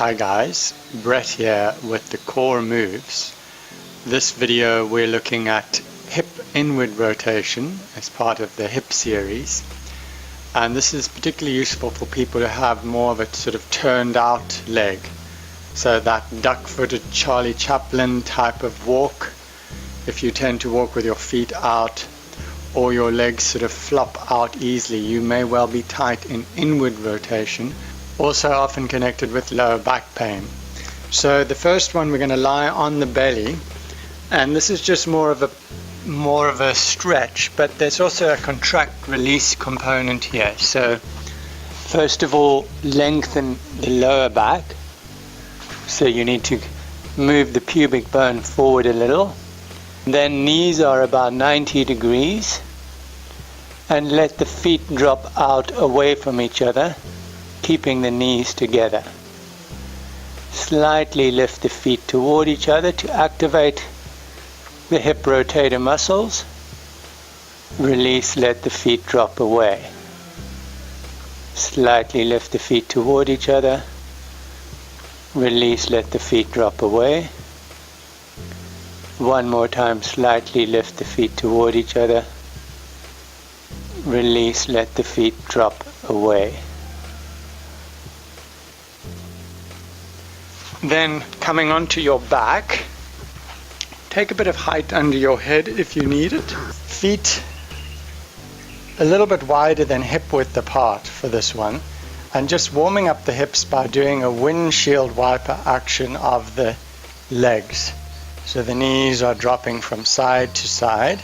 Hi guys, Brett here with the core moves. This video we're looking at hip inward rotation as part of the hip series, and this is particularly useful for people who have more of a sort of turned out leg, so that duck-footed Charlie Chaplin type of walk. If you tend to walk with your feet out or your legs sort of flop out easily, you may well be tight in inward rotation, also often connected with lower back pain. So the first one, we're going to lie on the belly, and this is just more of a stretch, but there's also a contract release component here. So first of all, lengthen the lower back, so you need to move the pubic bone forward a little. Then knees are about 90 degrees, and let the feet drop out away from each other, keeping the knees together. Slightly lift the feet toward each other to activate the hip rotator muscles. Release, let the feet drop away. Slightly lift the feet toward each other. Release, let the feet drop away. One more time, slightly lift the feet toward each other. Release, let the feet drop away. Then coming onto your back, take a bit of height under your head if you need it. Feet a little bit wider than hip width apart for this one, and just warming up the hips by doing a windshield wiper action of the legs. So the knees are dropping from side to side.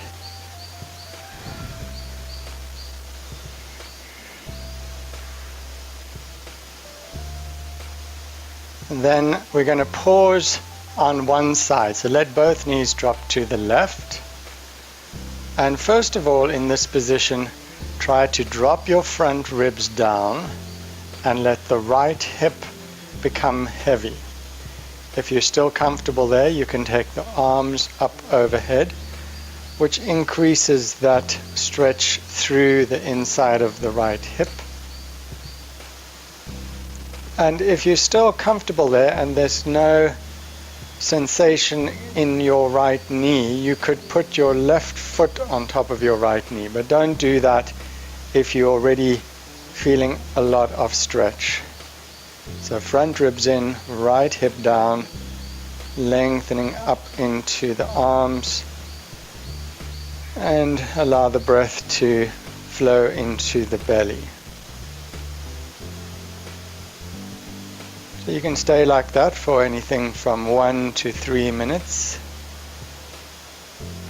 And then we're going to pause on one side. So let both knees drop to the left. And first of all, in this position, try to drop your front ribs down and let the right hip become heavy. If you're still comfortable there, you can take the arms up overhead, which increases that stretch through the inside of the right hip. And if you're still comfortable there and there's no sensation in your right knee, you could put your left foot on top of your right knee, but don't do that if you're already feeling a lot of stretch. So front ribs in, right hip down, lengthening up into the arms, and allow the breath to flow into the belly. So you can stay like that for anything from 1 to 3 minutes.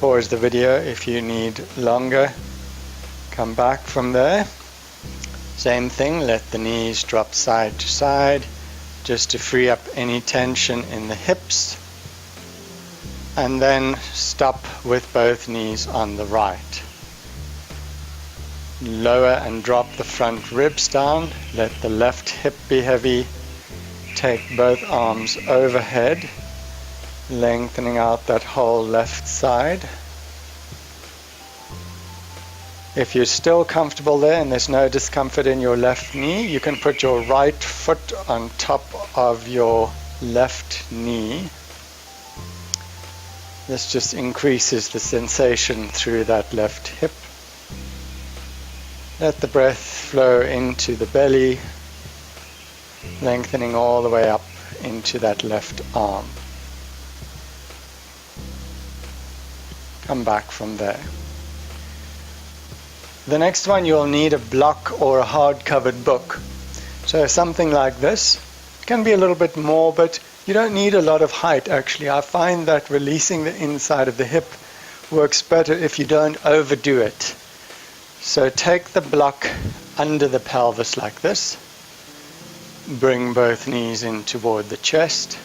Pause the video if you need longer. Come back from there. Same thing, let the knees drop side to side just to free up any tension in the hips. And then stop with both knees on the right. Lower and drop the front ribs down. Let the left hip be heavy. Take both arms overhead, lengthening out that whole left side. If you're still comfortable there and there's no discomfort in your left knee, you can put your right foot on top of your left knee. This just increases the sensation through that left hip. Let the breath flow into the belly, lengthening all the way up into that left arm. Come back from there. The next one, you'll need a block or a hard-covered book. So something like this. It can be a little bit more, but you don't need a lot of height actually. I find that releasing the inside of the hip works better if you don't overdo it. So take the block under the pelvis like this. Bring both knees in toward the chest.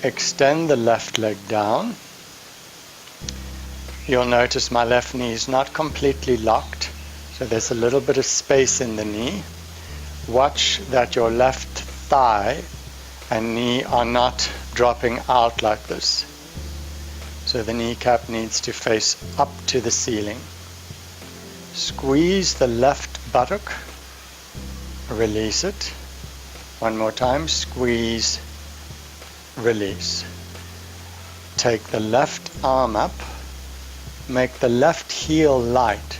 Extend the left leg down. You'll notice my left knee is not completely locked, so there's a little bit of space in the knee. Watch that your left thigh and knee are not dropping out like this. So the kneecap needs to face up to the ceiling. Squeeze the left buttock, release it. One more time, squeeze, release. Take the left arm up, make the left heel light.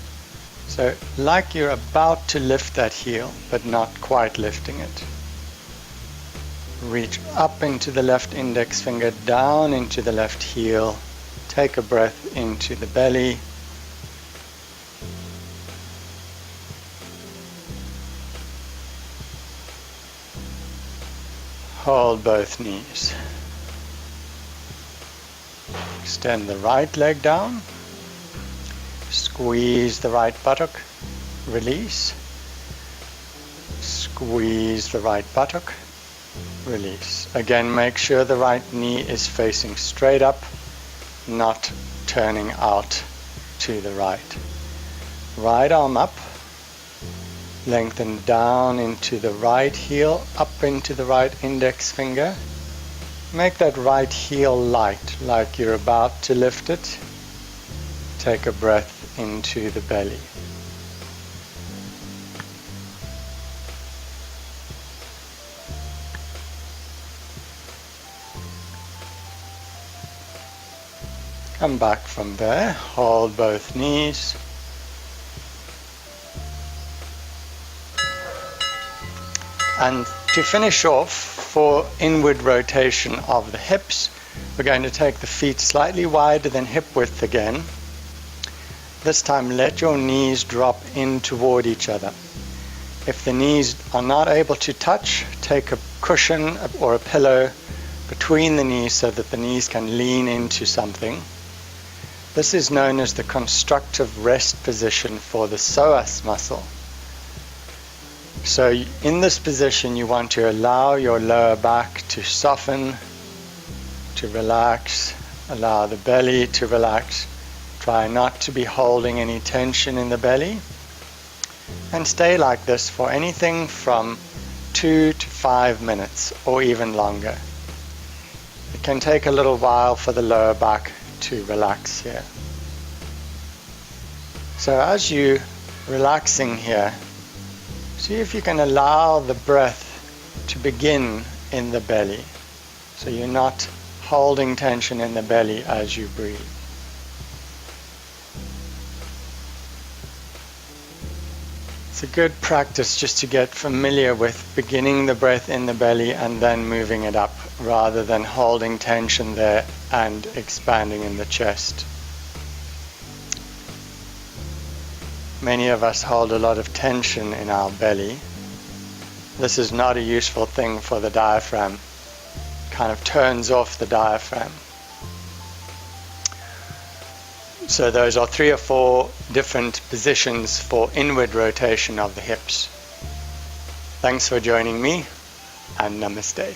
So like you're about to lift that heel, but not quite lifting it. Reach up into the left index finger, down into the left heel. Take a breath into the belly. Hold both knees. Extend the right leg down. Squeeze the right buttock. Release. Squeeze the right buttock. Release. Again, make sure the right knee is facing straight up, not turning out to the right. Right arm up. Lengthen down into the right heel, up into the right index finger. Make that right heel light, like you're about to lift it. Take a breath into the belly. Come back from there, hold both knees. And to finish off, for inward rotation of the hips, we're going to take the feet slightly wider than hip width again. This time let your knees drop in toward each other. If the knees are not able to touch, take a cushion or a pillow between the knees so that the knees can lean into something. This is known as the constructive rest position for the psoas muscle. So in this position you want to allow your lower back to soften, to relax, allow the belly to relax. Try not to be holding any tension in the belly. And stay like this for anything from 2 to 5 minutes or even longer. It can take a little while for the lower back to relax here. So as you're relaxing here, see if you can allow the breath to begin in the belly, so you're not holding tension in the belly as you breathe. It's a good practice just to get familiar with beginning the breath in the belly and then moving it up, rather than holding tension there and expanding in the chest. Many of us hold a lot of tension in our belly. This is not a useful thing for the diaphragm. It kind of turns off the diaphragm. So those are 3 or 4 different positions for inward rotation of the hips. Thanks for joining me, and namaste.